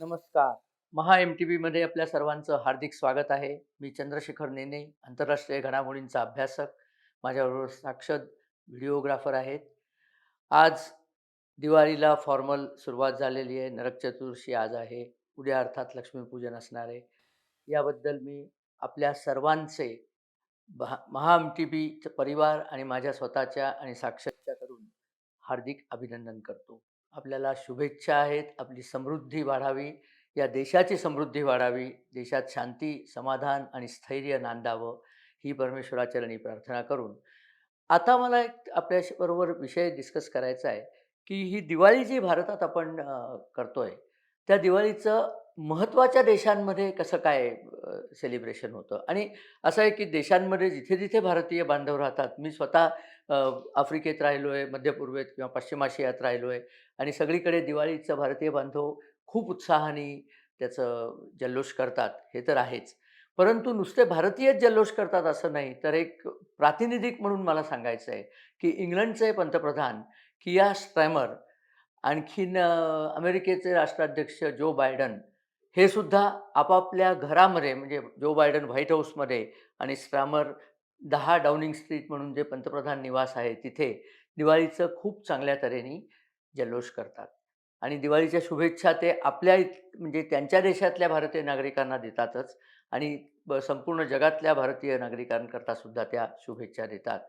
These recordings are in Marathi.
नमस्कार. महा एम-टी-व्हीमध्ये आपल्या सर्वांचं हार्दिक स्वागत आहे. मी चंद्रशेखर नेने, आंतरराष्ट्रीय घडामोडींचा अभ्यासक. माझ्याबरोबर साक्षर व्हिडिओग्राफर आहेत. आज दिवाळीला फॉर्मल सुरुवात झालेली आहे. नरक चतुर्दशी आज आहे. उद्या अर्थात लक्ष्मीपूजन असणार आहे. याबद्दल मी आपल्या सर्वांचे महा एम-टी-व्ही परिवार आणि माझ्या स्वतःच्या आणि साक्षरच्या कडून हार्दिक अभिनंदन करतो. आपल्याला शुभेच्छा आहेत. आपली समृद्धी वाढावी, या देशाची समृद्धी वाढावी, देशात शांती, समाधान आणि स्थैर्य नांदावं, ही परमेश्वराचरणी प्रार्थना करून आता मला एक आपल्याशी बरोबर विषय डिस्कस करायचा आहे, की ही दिवाळी जी भारतात आपण करतोय, त्या दिवाळीचं महत्त्वाच्या देशांमध्ये कसं काय सेलिब्रेशन होतं? आणि असं आहे, की देशांमध्ये जिथे-जिथे भारतीय बांधव राहतात, मी स्वतः अ, आफ्रिकेत राहिलो आहे, मध्य पूर्वेत किंवा पश्चिम आशियात राहिलो आहे आणि सगळीकडे दिवाळीचं भारतीय बांधव खूप उत्साहाने त्याचं जल्लोष करतात, हे तर आहेच. परंतु नुसते भारतीयच जल्लोष करतात असं नाही, तर एक प्रातिनिधिक म्हणून मला सांगायचं आहे, की इंग्लंडचे पंतप्रधान किया स्टार्मर, आणखीन अमेरिकेचे राष्ट्राध्यक्ष जो बायडन, हे सुद्धा आपापल्या घरामध्ये म्हणजे जो बायडन व्हाईट हाऊसमध्ये आणि स्टार्मर 10 डाउनिंग स्ट्रीट म्हणून जे पंतप्रधान निवास आहे तिथे दिवाळीचं खूप चांगल्या तऱ्हेने जल्लोष करतात. आणि दिवाळीच्या शुभेच्छा ते आपल्या म्हणजे त्यांच्या देशातल्या भारतीय नागरिकांना देतातच आणि संपूर्ण जगातल्या भारतीय नागरिकांकरता सुद्धा त्या शुभेच्छा देतात.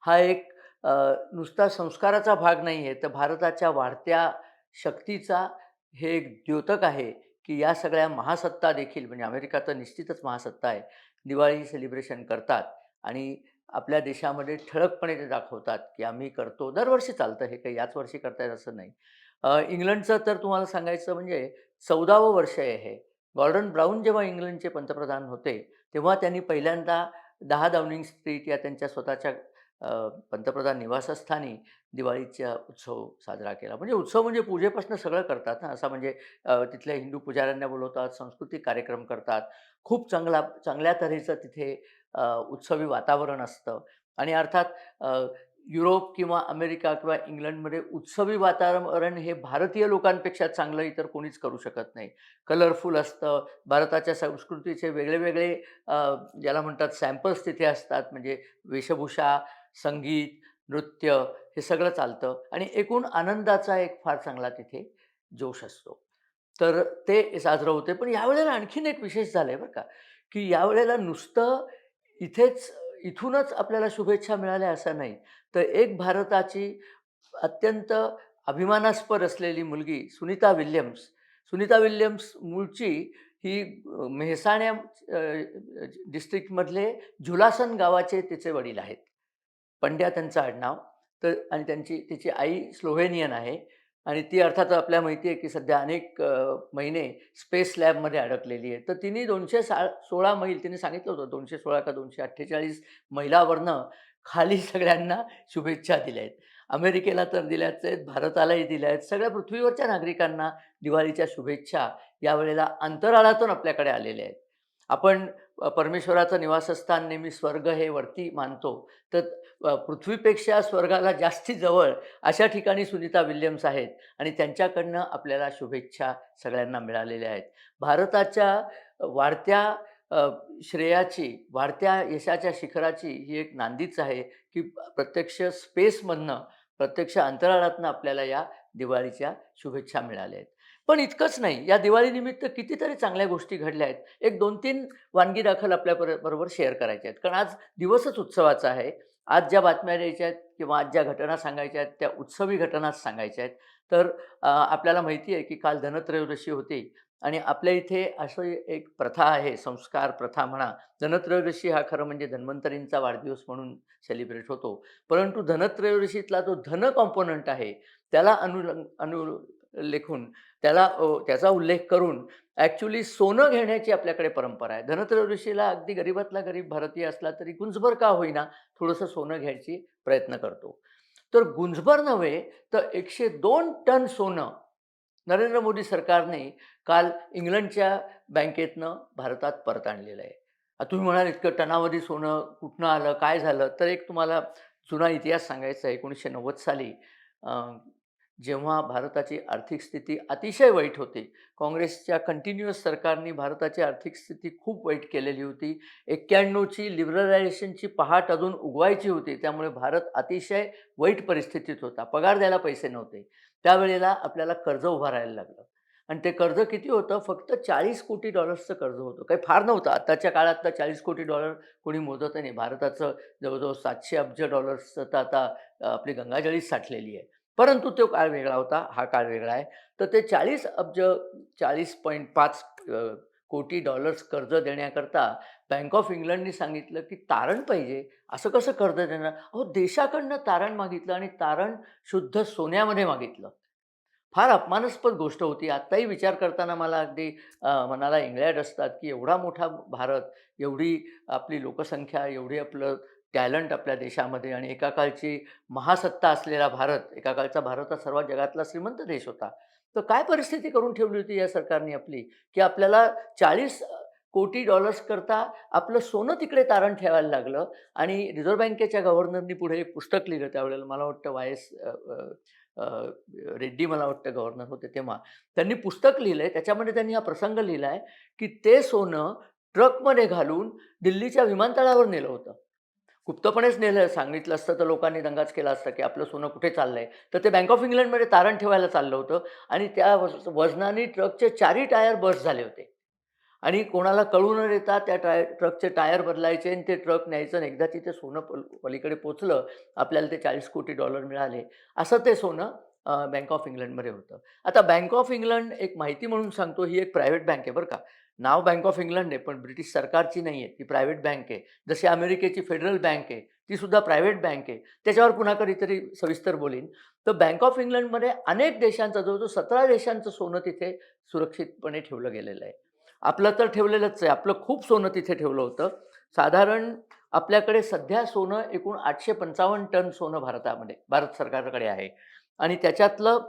हा एक अ, नुसता संस्काराचा भाग नाही आहे, तर भारताच्या वाढत्या शक्तीचा हे एक द्योतक आहे, की या सगळ्या महासत्ता देखील म्हणजे अमेरिका तर निश्चितच महासत्ता आहे. दिवाळी सेलिब्रेशन करतात आणि आपल्या देशामध्ये ठळकपणे ते दाखवतात, की आम्ही करतो. दरवर्षी चालतं हे काही याच वर्षी करतायत असं नाही. इंग्लंडचं तर तुम्हाला सांगायचं म्हणजे 14वं वर्ष आहे हे. गॉर्डन ब्राउन जेव्हा इंग्लंडचे पंतप्रधान होते, तेव्हा त्यांनी पहिल्यांदा 10 डाउनिंग स्ट्रीट या त्यांच्या स्वतःच्या पंतप्रधान निवासस्थानी दिवाळीचा उत्सव साजरा केला. म्हणजे उत्सव म्हणजे पूजेपासून सगळं करतात ना, असा म्हणजे तिथल्या हिंदू पुजाऱ्यांना बोलवतात, सांस्कृतिक कार्यक्रम करतात. खूप चांगल्या तऱ्हेचं तिथे उत्सवी वातावरण असतं आणि अर्थात युरोप किंवा अमेरिका किंवा इंग्लंडमध्ये उत्सवी वातावरण हे भारतीय लोकांपेक्षा चांगलं इतर कोणीच करू शकत नाही. कलरफुल असतं. भारताच्या संस्कृतीचे वेगळे-वेगळे ज्याला म्हणतात सॅम्पल्स तिथे असतात. म्हणजे वेशभूषा, संगीत, नृत्य हे सगळं चालतं आणि एकूण आनंदाचा एक फार चांगला तिथे जोश असतो. तर ते साजरं होते. पण यावेळेला आणखीन एक विशेष झालंय बरं का, की यावेळेला नुसतं इथेच इथूनच आपल्याला शुभेच्छा मिळाल्या असं नाही. तर एक भारताची अत्यंत अभिमानास्पद असलेली मुलगी सुनीता विल्यम्स. सुनीता विल्यम्स मूळची ही मेहसाणा डिस्ट्रिक्टमधले झुलासन गावाचे तिचे वडील आहेत. पंड्या त्यांचं आडनाव. तर आणि तिची आई स्लोव्हेनियन आहे आणि ती अर्थात आपल्याला माहिती आहे, की सध्या अनेक महिने स्पेस लॅबमध्ये अडकलेली आहे. तर तिने 216 मैल तिने सांगितलं होतं 216 का 248 मैलावरनं खाली सगळ्यांना शुभेच्छा दिल्या आहेत. अमेरिकेला तर दिल्याच आहेत, भारतालाही दिल्या आहेत. सगळ्या पृथ्वीवरच्या नागरिकांना दिवाळीच्या शुभेच्छा यावेळेला अंतराळातून आपल्याकडे आलेल्या आहेत. आपण परमेश्वराचं निवासस्थान नेहमी स्वर्ग हे वरती मानतो. तर पृथ्वीपेक्षा स्वर्गाला जास्ती जवळ अशा ठिकाणी सुनीता विल्यम्स आहेत आणि त्यांच्याकडनं आपल्याला शुभेच्छा सगळ्यांना मिळालेल्या आहेत. भारताच्या वाढत्या अ, श्रेयाची, वाढत्या यशाच्या शिखराची ही एक नांदीच आहे, की प्रत्यक्ष स्पेसमधनं, प्रत्यक्ष अंतराळातनं आपल्याला या दिवाळीच्या शुभेच्छा मिळाल्या आहेत. पण इतकंच नाही, या दिवाळीनिमित्त कितीतरी चांगल्या गोष्टी घडल्या आहेत. एक 2-3 वानगी दाखल आपल्या बरोबर शेअर करायच्या आहेत. कारण आज दिवसच उत्सवाचा आहे. आज ज्या बातम्या द्यायच्या आहेत किंवा आज ज्या घटना सांगायच्या आहेत, त्या उत्सवी घटनाच सांगायच्या आहेत. तर आपल्याला माहिती आहे, की काल धनत्रयोदशी होती आणि आपल्या इथे अशी एक प्रथा आहे, संस्कार प्रथा म्हणा. धनत्रयोदशी हा खरं म्हणजे धन्वंतरींचा वाढदिवस म्हणून सेलिब्रेट होतो. परंतु धनत्रयोदशीतला जो धन कॉम्पोनंट आहे, त्याला अनुलेखून त्याचा उल्लेख करून ॲक्चुअली सोनं घेण्याची आपल्याकडे परंपरा आहे. धनत्रयोदशीला अगदी गरीबातला गरीब भारतीय असला तरी गुंजभर का होईना थोडंसं सोनं घ्यायची प्रयत्न करतो. तर गुंजभर नव्हे तर 102 टन सोनं नरेंद्र मोदी सरकारने काल इंग्लंडच्या बँकेतनं भारतात परत आणलेलं आहे. आता तुम्ही म्हणाल इतकं टनावधी सोनं कुठनं आलं? काय झालं? तर एक तुम्हाला जुना इतिहास सांगायचा आहे. 1990 साली जेव्हा भारताची आर्थिक स्थिती अतिशय वाईट होती. काँग्रेसच्या कंटिन्युअस सरकारनी भारताची आर्थिक स्थिती खूप वाईट केलेली होती. 91ची लिबरलायझेशनची पहाट अजून उगवायची होती. त्यामुळे भारत अतिशय वाईट परिस्थितीत होता. पगार द्यायला पैसे नव्हते. त्यावेळेला आपल्याला कर्ज उभारायला लागलं आणि ते कर्ज किती होतं? फक्त $40 कोटी कर्ज होतं. काही फार नव्हतं. आताच्या काळातलं $40 कोटी कोणी मोजत नाही. भारताचं जवळ-जवळ $700 अब्ज तर आता आपली गंगाजळीच साठलेली आहे. परंतु तो काळ वेगळा होता, हा काळ वेगळा आहे. तर ते 40 अब्ज 40.5 कोटी डॉलर्स कर्ज देण्याकरता बँक ऑफ इंग्लंडनी सांगितलं, की तारण पाहिजे. असं कसं कर्ज देणार? अहो, देशाकडनं तारण मागितलं आणि तारण शुद्ध सोन्यामध्ये मागितलं. फार अपमानास्पद गोष्ट होती. आत्ताही विचार करताना मला अगदी मनाला इंगळ्या असतात, की एवढा मोठा भारत, एवढी आपली लोकसंख्या, एवढी आपलं टॅलेंट आपल्या देशामध्ये आणि एका काळची महासत्ता असलेला भारत, एका काळचा भारत हा सर्वात जगातला श्रीमंत देश होता. तर काय परिस्थिती करून ठेवली होती या सरकारने आपली, की आपल्याला 40 कोटी डॉलर्स करता आपलं सोनं तिकडे तारण ठेवायला लागलं आणि रिझर्व्ह बँकेच्या गव्हर्नरनी पुढे एक पुस्तक लिहिलं त्यावेळेला मला वाटतं वाय.एस. रेड्डी मला वाटतं गव्हर्नर होते तेव्हा. त्यांनी पुस्तक लिहिलंय त्याच्यामध्ये त्यांनी हा प्रसंग लिहिलाय, की ते सोनं ट्रकमध्ये घालून दिल्लीच्या विमानतळावर नेलं होतं. गुप्तपणेच नेलं. सांगितलं असतं तर लोकांनी दंगाच केला असता, की आपलं सोनं कुठे चाललंय. तर ते बँक ऑफ इंग्लंडमध्ये तारण ठेवायला चाललं होतं आणि त्या वजनाने ट्रकचे 4ही टायर बस्ट झाले होते. आणि कोणाला कळू न देता त्या ट्रकचे टायर बदलायचे आणि ते ट्रक न्यायचं आणि एकदा तिथे सोनं पलीकडे पोहोचलं, आपल्याला ते $40 कोटी मिळाले. असं ते सोनं बँक ऑफ इंग्लंडमध्ये होतं. आता बँक ऑफ इंग्लंड एक माहिती म्हणून सांगतो, ही एक प्रायव्हेट बँक आहे बरं का. नाव बँक ऑफ इंग्लंड आहे, पण ब्रिटिश सरकारची नाही आहे. ती प्रायव्हेट बँक आहे. जशी अमेरिकेची फेडरल बँक आहे, ती सुद्धा प्रायव्हेट बँक आहे. त्याच्यावर पुन्हा कधीतरी सविस्तर बोलीन. तर बँक ऑफ इंग्लंडमध्ये अनेक देशांचं जवळ-जवळ 17 देशांचं सोनं तिथे सुरक्षितपणे ठेवलं गेलेलं आहे. आपलं तर ठेवलेलंच आहे. आपलं खूप सोनं तिथे ठेवलं होतं. साधारण आपल्याकडे सध्या सोनं एकूण 855 टन सोनं भारत सरकारकडे आहे आणि त्याच्यातलं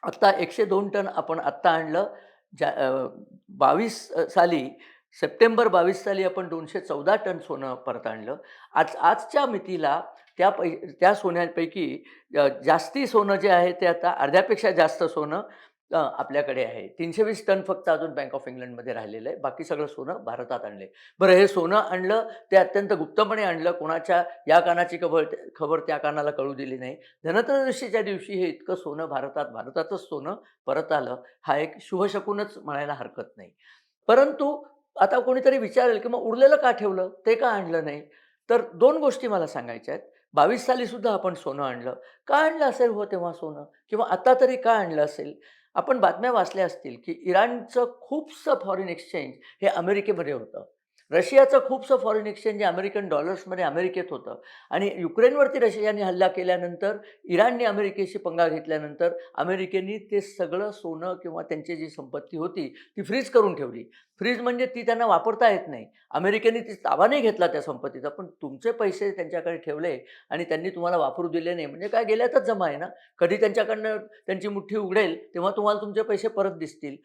आत्ता 102 टन आपण आत्ता आणलं. 22 साली सप्टेंबर 22 साली आपण 214 टन सोनं परत आणलं. आजच्या मितीला त्या सोन्यापैकी जास्ती सोनं जे आहे ते आता अर्ध्यापेक्षा जास्त सोनं आपल्याकडे आहे. 320 टन फक्त अजून बँक ऑफ इंग्लंडमध्ये राहिलेलं आहे. बाकी सगळं सोनं भारतात आणलंय. बरं हे सोनं आणलं ते अत्यंत गुप्तपणे आणलं. कोणाच्या या कानाची खबर त्या कानाला कळू दिली नाही. धनत्रयोदशीच्या दिवशी हे इतकं सोनं भारताचंच सोनं परत आलं. हा एक शुभशकुनच म्हणायला हरकत नाही. परंतु आता कोणीतरी विचारेल, की मग उरलेलं का ठेवलं? ते का आणलं नाही? तर 2 गोष्टी मला सांगायच्या आहेत. 22 साली सुद्धा आपण सोनं आणलं. का आणलं असेल हो तेव्हा सोनं? किंवा आता तरी का आणलं असेल? आपण बातम्या वाचल्या असतील, की इराणचं खूपसं फॉरेन एक्सचेंज हे अमेरिकेमध्ये होतं. रशियाचं खूपसं फॉरेन एक्सचेंज हे अमेरिकन डॉलर्समध्ये अमेरिकेत होतं आणि युक्रेनवरती रशियाने हल्ला केल्यानंतर, इराणने अमेरिकेशी पंगा घेतल्यानंतर अमेरिकेने ते सगळं सोनं किंवा त्यांची जी संपत्ती होती, ती फ्रीज करून ठेवली. फ्रीज म्हणजे ती त्यांना वापरता येत नाही. अमेरिकेने ती ताबा नाही घेतला त्या संपत्तीचा, पण तुमचे पैसे त्यांच्याकडे ठेवले आणि त्यांनी तुम्हाला वापरू दिले नाही, म्हणजे काय गेल्यातच जमा आहे ना. कधी त्यांच्याकडनं त्यांची मुठ्ठी उघडेल, तेव्हा तुम्हाला तुमचे पैसे परत दिसतील.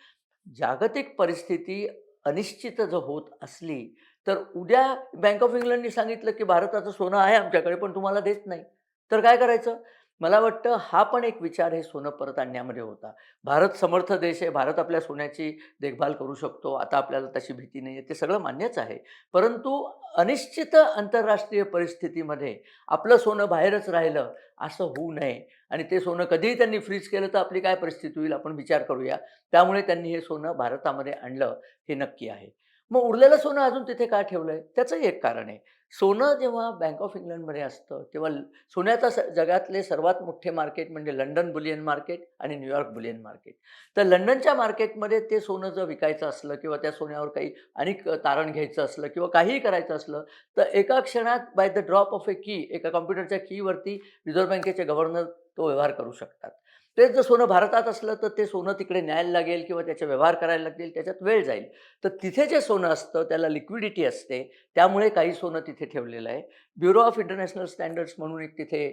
जागतिक परिस्थिती अनिश्चित जर होत असली, तर उद्या बँक ऑफ इंग्लंडनी सांगितलं, की भारताचं सोनं आहे आमच्याकडे, पण तुम्हाला देत नाही. तर काय करायचं? मला वाटतं हा पण एक विचार हे सोनं परत आणण्यामध्ये होता. भारत समर्थ देश आहे. भारत आपल्या सोन्याची देखभाल करू शकतो. आता आपल्याला तशी भीती नाही आहे. ते सगळं मान्यच आहे. परंतु अनिश्चित आंतरराष्ट्रीय परिस्थितीमध्ये आपलं सोनं बाहेरच राहिलं, असं होऊ नये आणि ते सोनं कधीही त्यांनी फ्रीज केलं, तर आपली काय परिस्थिती होईल आपण विचार करूया. त्यामुळे त्यांनी हे सोनं भारतामध्ये आणलं, हे नक्की आहे. मग उरलेलं सोनं अजून तिथे का ठेवलंय? त्याचंही एक कारण आहे. सोनं जेव्हा बँक ऑफ इंग्लंडमध्ये असतं, तेव्हा सोन्याचा जगातले सर्वात मोठे मार्केट म्हणजे लंडन बुलियन मार्केट आणि न्यूयॉर्क बुलियन मार्केट. तर लंडनच्या मार्केटमध्ये ते सोनं जर विकायचं असलं किंवा त्या सोन्यावर काही अनेक तारण घ्यायचं असलं किंवा काहीही करायचं असलं, तर एका क्षणात by the drop of a की एका कॉम्प्युटरच्या कीवरती रिझर्व्ह बँकेचे गव्हर्नर तो व्यवहार करू शकतात. तेच जर सोनं भारतात असलं, तर ते सोनं तिकडे न्यायला लागेल किंवा त्याचे व्यवहार करायला लागतील, त्याच्यात वेळ जाईल. तर तिथे जे सोनं असतं त्याला लिक्विडिटी असते. त्यामुळे काही सोनं तिथे ठेवलेलं आहे. ब्युरो ऑफ इंटरनॅशनल स्टँडर्ड्स म्हणून एक तिथे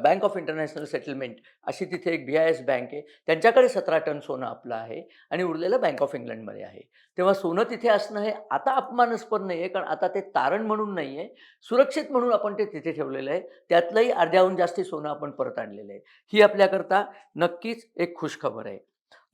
बँक ऑफ इंटरनॅशनल सेटलमेंट अशी तिथे एक BIS बँक आहे. त्यांच्याकडे 17 टन सोनं आपलं आहे आणि उरलेलं बँक ऑफ इंग्लंडमध्ये आहे. तेव्हा सोनं तिथे असणं हे आता अपमानास्पद नाही आहे, कारण आता ते तारण म्हणून नाही आहे, सुरक्षित म्हणून आपण ते तिथे ठेवलेलं आहे. त्यातलंही अर्ध्याहून जास्ती सोनं आपण परत आणलेलं आहे. ही आपल्याकरता नक्कीच एक खुशखबर आहे.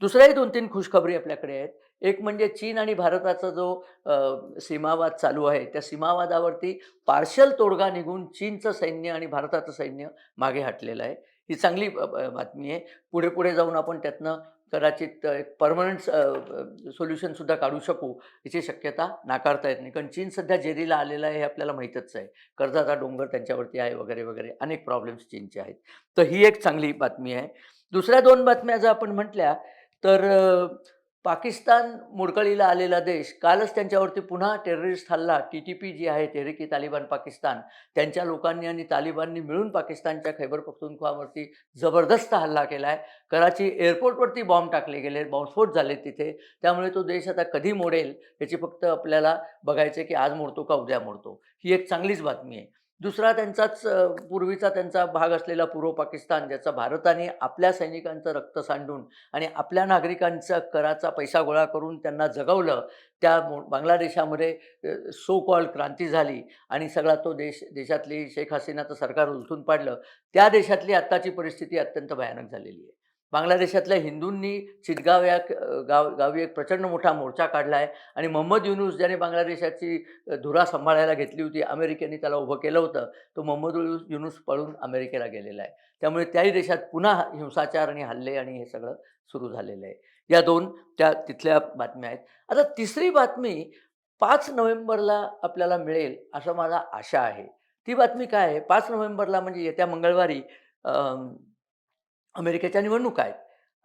दुसऱ्याही 2-3 खुशखबरी आपल्याकडे आहेत. एक म्हणजे चीन आणि भारताचा जो सीमावाद चालू आहे, त्या सीमावादावरती पार्शल तोडगा निघून चीनचं सैन्य आणि भारताचं सैन्य मागे हटलेलं आहे. ही चांगली बातमी आहे. पुढे-पुढे जाऊन आपण त्यातनं कदाचित एक पर्मनंट सोल्युशनसुद्धा काढू शकू, याची शक्यता नाकारता येत नाही. कारण चीन सध्या जेरीला आलेला आहे हे आपल्याला माहीतच आहे. कर्जाचा डोंगर त्यांच्यावरती आहे वगैरे, वगैरे अनेक प्रॉब्लेम्स चीनचे आहेत. तर ही एक चांगली बातमी आहे. दुसऱ्या 2 बातम्या जर आपण म्हटल्या तर पाकिस्तान मोडकळीला आलेला देश कालच त्यांच्यावरती पुन्हा टेररिस्ट हल्ला TTP जी आहे तेहरीक-ई-तालिबान पाकिस्तान, त्यांच्या लोकांनी आणि तालिबाननी मिळून पाकिस्तानच्या खैबर पख्तूनख्वावरती जबरदस्त हल्ला केला आहे. कराची एअरपोर्टवरती बॉम्ब टाकले गेले, बॉम्बस्फोट झाले तिथे. त्यामुळे तो देश आता कधी मोडेल याची फक्त आपल्याला बघायचं की आज मोडतो का उद्या मोडतो. ही एक चांगलीच बातमी आहे. दुसरा त्यांचाच पूर्वीचा त्यांचा भाग असलेला पूर्व पाकिस्तान, ज्याचा भारताने आपल्या सैनिकांचं रक्त सांडून आणि आपल्या नागरिकांचा कराचा पैसा गोळा करून त्यांना जगवलं. त्या बांगलादेशामध्ये सो कॉल्ड क्रांती झाली आणि सगळा तो देशातली शेख हसीनाचं सरकार उलथून पाडलं. त्या देशातली आत्ताची परिस्थिती अत्यंत भयानक झालेली आहे. बांगलादेशातल्या हिंदूंनी चितगाव या गावी एक प्रचंड मोठा मोर्चा काढला आहे आणि मोहम्मद युनूस ज्याने बांगलादेशाची धुरा सांभाळायला घेतली होती, अमेरिकेने त्याला उभं केलं होतं. तो मोहम्मद युनूस पळून अमेरिकेला गेलेला आहे. त्यामुळे त्याही देशात पुन्हा हिंसाचार आणि हल्ले आणि हे सगळं सुरू झालेलं आहे. या 2 त्या तिथल्या बातम्या आहेत. आता तिसरी बातमी 5 नोव्हेंबरला आपल्याला मिळेल असं मला आशा आहे. ती बातमी काय आहे? 5 नोव्हेंबरला म्हणजे येत्या मंगळवारी अमेरिकेच्या निवडणुका आहेत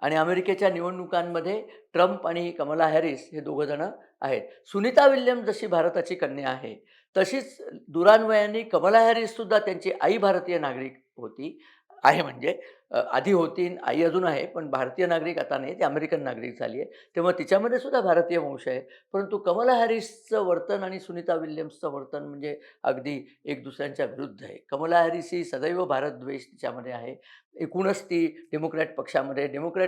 आणि अमेरिकेच्या निवडणुकांमध्ये ट्रम्प आणि कमला हॅरिस हे दोघं जण आहेत. सुनीता विल्यम्स जशी भारताची कन्या आहे, तशीच दुरान्वयाने कमला हॅरिससुद्धा त्यांची आई भारतीय नागरिक होती. आहे म्हणजे आधी होती, आई अजून आहे, पण भारतीय नागरिक आता नाही, ती अमेरिकन नागरिक झाली आहे. तेव्हा तिच्यामध्ये सुद्धा भारतीय वंश आहे. परंतु कमला हॅरिसचं वर्तन आणि सुनीता विल्यम्सचं वर्तन म्हणजे अगदी एक दुसऱ्यांच्या विरुद्ध आहे. कमला हॅरिस ही सदैव भारतद्वेष तिच्यामध्ये आहे. एकूणच ती डेमोक्रॅट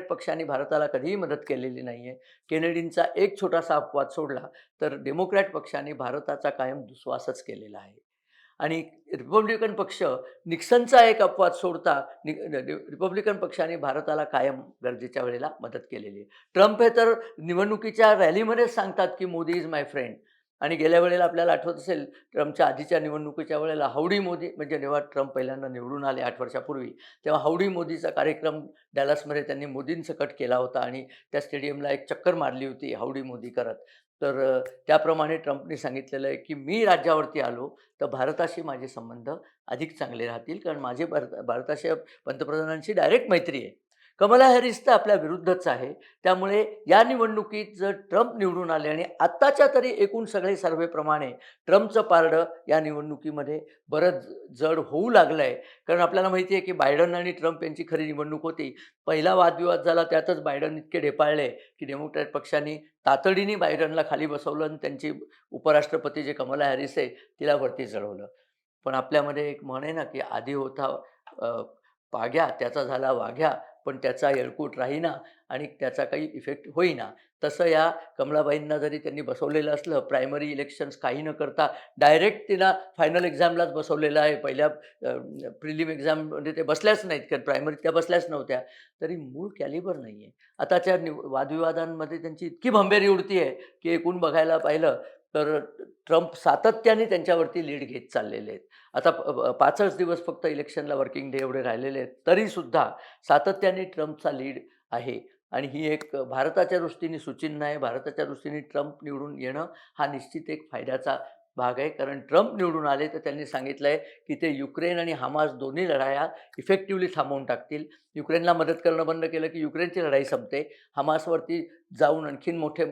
पक्षाने भारताला कधीही मदत केलेली नाही आहे. केनेडींचा एक छोटासा अपवाद सोडला, तर डेमोक्रॅट पक्षाने भारताचा कायम दुस्वासच केलेला आहे. आणि रिपब्लिकन पक्ष निक्सनचा एक अपवाद सोडता रिपब्लिकन पक्षाने भारताला कायम गरजेच्या वेळेला मदत केलेली आहे. ट्रम्प हे तर निवडणुकीच्या रॅलीमध्येच सांगतात, की मोदी इज माय फ्रेंड. आणि गेल्या वेळेला आपल्याला आठवत असेल ट्रम्पच्या आधीच्या निवडणुकीच्या वेळेला हाऊडी मोदी म्हणजे जेव्हा ट्रम्प पहिल्यांदा निवडून आले 8 वर्षापूर्वी, तेव्हा हाऊडी मोदीचा कार्यक्रम डॅलसमध्ये त्यांनी मोदींसकट केला होता आणि त्या स्टेडियमला एक चक्कर मारली होती हाऊडी मोदी करत. तर त्याप्रमाणे ट्रम्पने सांगितलेलं आहे, की मी राज्यावरती आलो तर भारताशी माझे संबंध अधिक चांगले राहतील, कारण माझे भारताच्या पंतप्रधानांशी डायरेक्ट मैत्री आहे. कमला हॅरिस तर आपल्या विरुद्धच आहे. त्यामुळे या निवडणुकीत जर ट्रम्प निवडून आले आणि आत्ताच्या तरी एकूण सगळे सर्व्हेप्रमाणे ट्रम्पचं पारडं या निवडणुकीमध्ये बरंच जड होऊ लागलं आहे. कारण आपल्याला माहिती आहे, की बायडन आणि ट्रम्प यांची खरी निवडणूक होती. पहिला वादविवाद झाला, त्यातच बायडन इतके ढेपाळले, की डेमोक्रॅट पक्षाने तातडीने बायडनला खाली बसवलं आणि त्यांची उपराष्ट्रपती जे कमला हॅरिस आहे, तिला वरती चढवलं. पण आपल्यामध्ये एक म्हण आहे ना, की आधी होता पाग्या, त्याचा झाला वाघ्या, पण त्याचा येळकूट राहीना आणि त्याचा काही इफेक्ट होईना. तसं या कमलाबाईंना जरी त्यांनी बसवलेलं असलं, प्रायमरी इलेक्शन्स काही न करता डायरेक्ट तिला फायनल एक्झामलाच बसवलेलं आहे. पहिल्या प्रिलिम एक्झाममध्ये ते बसल्याच नाहीत, कारण प्रायमरीत त्या बसल्याच नव्हत्या. तरी मूळ कॅलिबर नाही आहे. आताच्या वादविवादांमध्ये त्यांची इतकी भंबेरी उडती आहे, की एकूण बघायला पाहिलं तर ट्रम्प सातत्याने त्यांच्यावरती लीड घेत चाललेले आहेत. आता 5च दिवस फक्त इलेक्शनला वर्किंग डे एवढे राहिलेले आहेत, तरीसुद्धा सातत्याने ट्रम्पचा लीड आहे आणि ही एक भारताच्या दृष्टीने सुचिन्ह आहे. भारताच्या दृष्टीने ट्रम्प निवडून येणं हा निश्चित एक फायद्याचा भाग आहे. कारण ट्रम्प निवडून आले तर त्यांनी सांगितलं आहे, की ते युक्रेन आणि हमास दोन्ही लढाया इफेक्टिव्हली थांबवून टाकतील. युक्रेनला मदत करणं बंद केलं, की युक्रेनची लढाई संपते. हमासवरती जाऊन आणखीन मोठे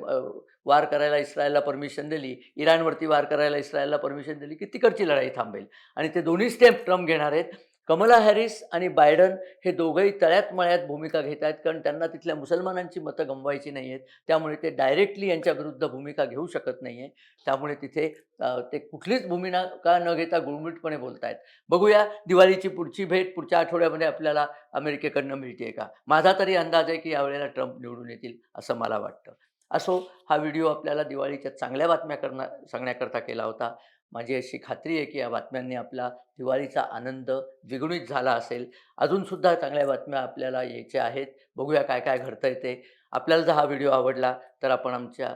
वार करायला इस्रायलला परमिशन दिली, इराणवरती वार करायला इस्रायलला परमिशन दिली, की तिकडची लढाई थांबेल आणि ते दोन्ही स्टेप ट्रम्प घेणार आहेत. कमला हॅरिस आणि बायडन हे दोघंही तळ्यात मळ्यात भूमिका घेत आहेत, कारण त्यांना तिथल्या मुसलमानांची मतं गमवायची नाही आहेत. त्यामुळे ते डायरेक्टली यांच्या विरुद्ध भूमिका घेऊ शकत नाही आहे. त्यामुळे तिथे ते कुठलीच भूमिका न घेता गुळमुटपणे बोलत आहेत. बघूया दिवाळीची पुढची भेट पुढच्या आठवड्यामध्ये आपल्याला अमेरिकेकडनं मिळते का? माझा तरी अंदाज आहे की यावेळेला ट्रम्प निवडून येतील असं मला वाटतं. असो, हा व्हिडिओ आपल्याला दिवाळीच्या चांगल्या बातम्या सांगण्याकरता केला होता. माझी अशी खात्री आहे की या बातम्यांनी आपला दिवाळीचा आनंद द्विगुणित झाला असेल. अजूनसुद्धा चांगल्या बातम्या आपल्याला यायच्या आहेत. बघूया काय काय घडतंय ते. आपल्याला जर हा व्हिडिओ आवडला तर आपण आमच्या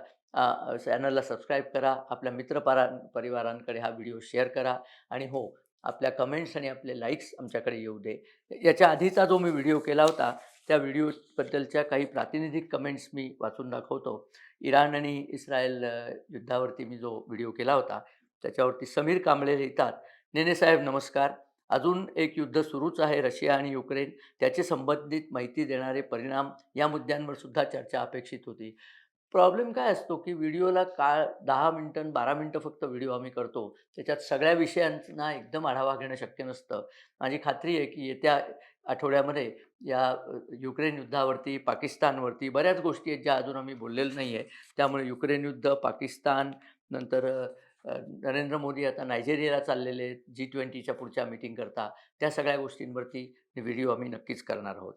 चॅनलला सबस्क्राईब करा. आपल्या परिवारांकडे हा व्हिडिओ शेअर करा आणि हो, आपल्या कमेंट्स आणि आपले लाईक्स आमच्याकडे येऊ दे. याच्या आधीचा जो मी व्हिडिओ केला होता, त्या व्हिडिओबद्दलच्या काही प्रातिनिधिक कमेंट्स मी वाचून दाखवतो. इराण आणि इस्रायल युद्धावरती मी जो व्हिडिओ केला होता, त्याच्यावरती समीर कांबळे लिहितात, "नेने साहेब नमस्कार. अजून एक युद्ध सुरूच आहे रशिया आणि युक्रेन. त्याचे संबंधित माहिती देणारे परिणाम या मुद्द्यांवर सुद्धा चर्चा अपेक्षित होती." प्रॉब्लेम काय असतो, की व्हिडिओला 10 मिनिटं 12 मिनिटं फक्त व्हिडिओ आम्ही करतो. त्याच्यात सगळ्या विषयांचा एकदम आढावा घेणं शक्य नसतं. माझी खात्री आहे, की येत्या आठवड्यामध्ये या युक्रेन युद्धावरती, पाकिस्तानवरती बऱ्याच गोष्टी आहेत ज्या अजून आम्ही बोललेलो नाही आहे. त्यामुळे युक्रेन युद्ध, पाकिस्तान, नंतर नरेंद्र मोदी आता नायजेरियाला चाललेले आहेत G20च्या पुढच्या मीटिंगकरता. त्या सगळ्या गोष्टींवरती व्हिडिओ आम्ही नक्कीच करणार आहोत.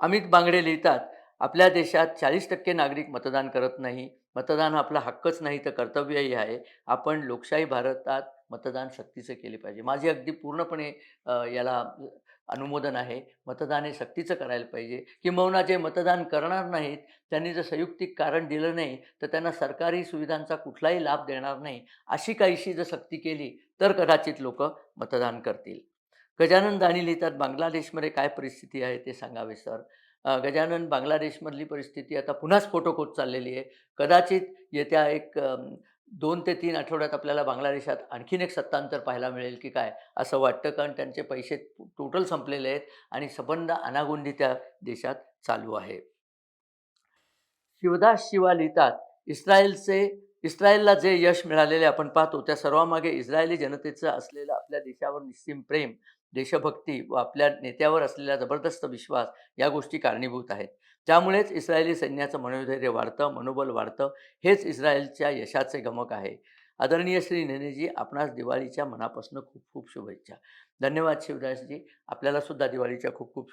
अमित बांगडे लिहितात, आपल्या देशात 40% नागरिक मतदान करत नाही. मतदान हा आपला हक्कच नाही तर कर्तव्यही आहे. आपण लोकशाही भारतात मतदान सक्तीचे केले पाहिजे. माझी अगदी पूर्णपणे याला अनुमोदन आहे. मतदान हे सक्तीचं करायला पाहिजे. किंबहुना जे मतदान करणार नाहीत, त्यांनी जर संयुक्तिक कारण दिलं नाही, तर त्यांना सरकारी सुविधांचा कुठलाही लाभ देणार नाही. अशी काहीशी जर सक्ती केली, तर कदाचित लोकं मतदान करतील. गजानन दाणी लिहितात, बांगलादेशमध्ये काय परिस्थिती आहे ते सांगावे सर. गजानन, बांगलादेशमधली परिस्थिती आता पुन्हा स्फोटक होत चाललेली आहे. कदाचित येत्या एक 2 ते 3 आठवड्यात आपल्याला बांगलादेशात आणखीन एक सत्तांतर पाहायला मिळेल की काय असं वाटतं, कारण त्यांचे पैसे टोटल संपलेले आहेत आणि संबंध अनागोंदी त्या देशात चालू आहे. शिवदास शिवा लिहितात, इस्रायलला जे यश मिळालेले आपण पाहतो, त्या सर्वामागे इस्रायली जनतेचं असलेलं आपल्या देशावर निस्सीम प्रेम, देशभक्ती व आपल्या नेत्यावर असलेला जबरदस्त विश्वास या गोष्टी कारणीभूत आहेत. त्यामुळेच इस्रायली सैन्याचं मनोधैर्य वाढतं, मनोबल वाढतं. हेच इस्रायलच्या यशाचे गमक आहे. आदरणीय श्री नेनेजी, आपणास दिवाळीच्या मनापासून खूप खूप शुभेच्छा. धन्यवाद शिवदासजी. आपल्याला सुद्धा दिवाळीच्या खूप खूप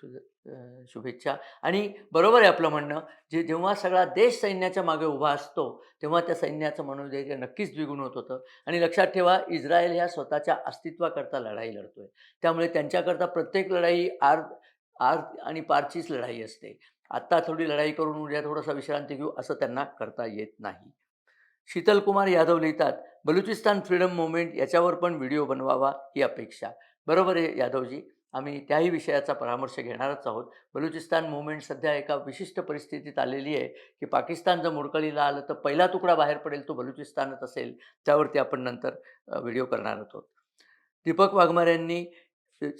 शुभेच्छा. आणि बरोबर आहे आपलं म्हणणं, जेव्हा सगळा देश सैन्याच्या मागे उभा असतो, तेव्हा त्या सैन्याचं मनोधैर्य नक्कीच द्विगुण होत होतं. आणि लक्षात ठेवा, इस्रायल ह्या स्वतःच्या अस्तित्वाकरता लढाई लढतोय. त्यामुळे त्यांच्याकरता प्रत्येक लढाई आर आर आणि पारचीच लढाई असते. आत्ता थोडी लढाई करून उद्या थोडासा विश्रांती घेऊ, असं त्यांना करता येत नाही. शीतलकुमार यादव लिहितात, बलुचिस्तान फ्रीडम मूव्हमेंट याच्यावर पण व्हिडिओ बनवावा ही अपेक्षा. बरोबर आहे यादवजी, आम्ही त्याही विषयाचा परामर्श घेणारच आहोत. बलुचिस्तान मूव्हमेंट सध्या एका विशिष्ट परिस्थितीत आलेली आहे, की पाकिस्तान जर मोडकळीला आलं तर पहिला तुकडा बाहेर पडेल तो बलुचिस्तानच असेल. त्यावरती आपण नंतर व्हिडिओ करणार आहोत. दीपक वाघमारे यांनी,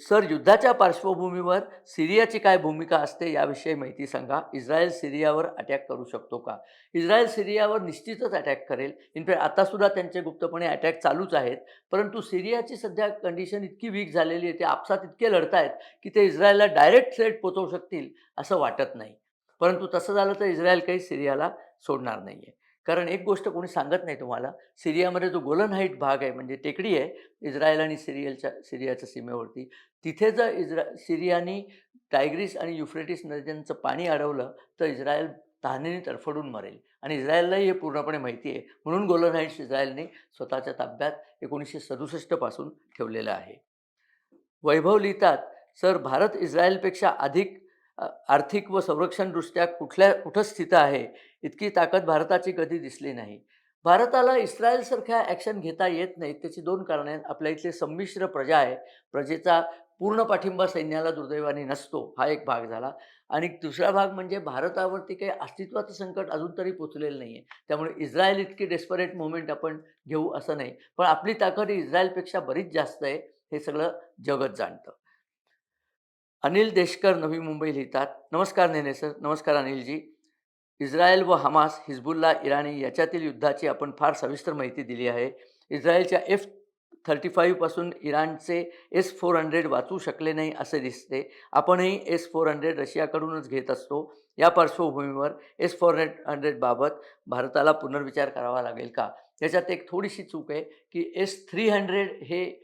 सर युद्धाच्या पार्श्वभूमीवर सिरियाची काय भूमिका असते याविषयी माहिती सांगा. इस्रायल सिरियावर अटॅक करू शकतो का? इस्रायल सिरियावर निश्चितच अटॅक करेल. इनफॅक्ट आतासुद्धा त्यांचे गुप्तपणे अटॅक चालूच आहेत. परंतु सिरियाची सध्या कंडिशन इतकी वीक झालेली आहे, ते आपसात इतके लढतायत, की ते इस्रायलला डायरेक्ट थ्रेट पोहोचवू शकतील असं वाटत नाही. परंतु तसं झालं तर इस्रायल काही सिरियाला सोडणार नाही आहे. कारण एक गोष्ट कोणी सांगत नाही तुम्हाला, सिरियामध्ये जो गोलन हाईट भाग आहे म्हणजे टेकडी आहे, इस्रायल आणि सिरियाच्या सीमेवरती, तिथे जर सिरियानी टायग्रीस आणि युफ्रेटिस नद्यांचं पाणी अडवलं तर इस्रायल तहानेने तडफडून मरेल आणि इस्रायललाही हे पूर्णपणे माहिती आहे. म्हणून गोलन हाईट्स इस्रायलने स्वतःच्या ताब्यात 1967 पासून ठेवलेलं आहे. वैभव लिहितात, सर भारत इस्रायलपेक्षा अधिक आर्थिक व संरक्षणदृष्ट्या कुठं स्थित आहे? इतकी ताकद भारताची कधी दिसली नाही. भारताला इस्रायलसारख्या ॲक्शन घेता येत नाहीत. त्याची 2 कारणं आहेत. आपल्या इथली संमिश्र प्रजा आहे. प्रजेचा पूर्ण पाठिंबा सैन्याला दुर्दैवाने नसतो. हा एक भाग झाला. आणि दुसरा भाग म्हणजे भारतावरती काही अस्तित्वाचं संकट अजून तरी पोचलेलं नाही आहे. त्यामुळे इस्रायल इतकी डेस्परेट मूव्हमेंट आपण घेऊ असं नाही. पण आपली ताकद ही इस्रायलपेक्षा बरीच जास्त आहे. हे सगळं जगच जाणतं. अनिल देशकर नवी मुंबई लिहितात, नमस्कार नेने सर. नमस्कार अनिलजी. इस्रायल व हमास, हिजबुल्ला, इराणी याच्यातील युद्धाची आपण फार सविस्तर माहिती दिली आहे. इस्रायलच्या 35 पासून इराणचे S-400 वाचू शकले नाही असे दिसते. आपणही S-400 रशियाकडूनच घेत असतो. या पार्श्वभूमीवर S-400 बाबत भारताला पुनर्विचार करावा लागेल का? त्याच्यात एक थोडीशी चूक आहे, की S-300 हे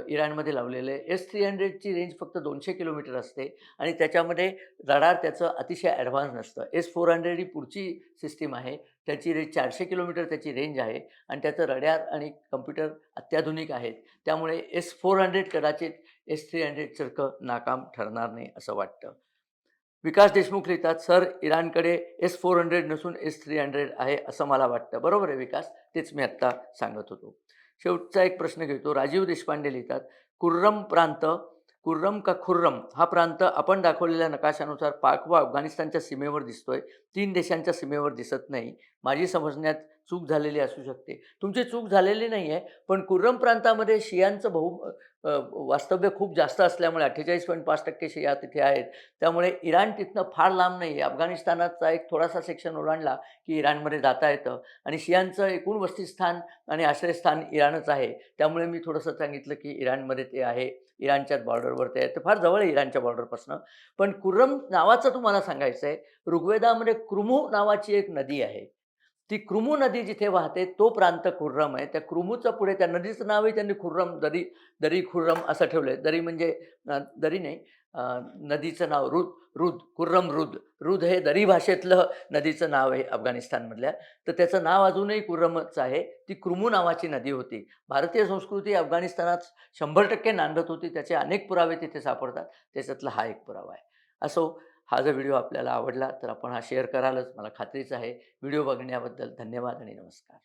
इराणमध्ये लावलेलं आहे. S-300ची रेंज फक्त 200 किलोमीटर असते आणि त्याच्यामध्ये रडार त्याचं अतिशय ॲडव्हान्स नसतं. S-400 ही पुढची सिस्टीम आहे. त्याची रेंज 400 किलोमीटर त्याची रेंज आहे आणि त्याचं रडार आणि कॉम्प्युटर अत्याधुनिक आहेत. त्यामुळे S-400 कदाचित S-300 सारखं नाकाम ठरणार नाही असं वाटतं. विकास देशमुख लिहितात, "सर, इराणकडे S-400 नसून S-300 आहे असं मला वाटतं." बरोबर आहे विकास, तेच मी आत्ता सांगत होतो. शेवटचा एक प्रश्न घेतो. राजीव देशपांडे लिहितात, "कुर्रम प्रांत, कुर्रम का खुर्रम हा प्रांत आपण दाखवलेल्या नकाशानुसार पाक व अफगाणिस्तानच्या सीमेवर दिसतोय. 3 देशांच्या सीमेवर दिसत नाही. माझी समजण्यात चूक झालेली असू शकते." तुमची चूक झालेली नाही आहे, पण कुर्रम प्रांतामध्ये शियांचं वास्तव्य खूप जास्त असल्यामुळे 48.5% शिया तिथे आहेत. त्यामुळे इराण तिथनं फार लांब नाही आहे. अफगाणिस्तानाचा एक थोडासा सेक्शन ओलांडला की इराणमध्ये जाता येतं आणि शियांचं एकूण वसतिस्थान आणि आश्रयस्थान इराणच आहे. त्यामुळे मी थोडंसं सांगितलं की इराणमध्ये ते आहे. इराणच्याच बॉर्डरवर ते आहे. ते फार जवळ आहे इराणच्या बॉर्डरपासून. पण कुर्रम नावाचं तुम्हाला सांगायचं आहे. ऋग्वेदामध्ये कृमू नावाची एक नदी आहे. ती कृमू नदी जिथे वाहते तो प्रांत खुर्रम आहे. त्या कृमूचं पुढे त्या नदीचं नावही त्यांनी खुर्रम दरी दरी खुर्रम असं ठेवलंय. दरी म्हणजे दरी नाही, अ, नदीचं नाव रुद खुर्रम रुद. रुद हे दरी भाषेतलं नदीचं नाव आहे अफगाणिस्तानमधल्या. तर त्याचं नाव अजूनही खुर्रमच आहे. ती कृमू नावाची नदी होती. भारतीय संस्कृती अफगाणिस्तानात 100% नांदत होती. त्याचे अनेक पुरावे तिथे सापडतात. त्याच्यातला हा एक पुरावा आहे. असो, हा जर व्हिडिओ आपल्याला आवडला तर आपण हा शेअर करालच मला खात्रीच आहे. व्हिडिओ बघण्याबद्दल धन्यवाद आणि नमस्कार.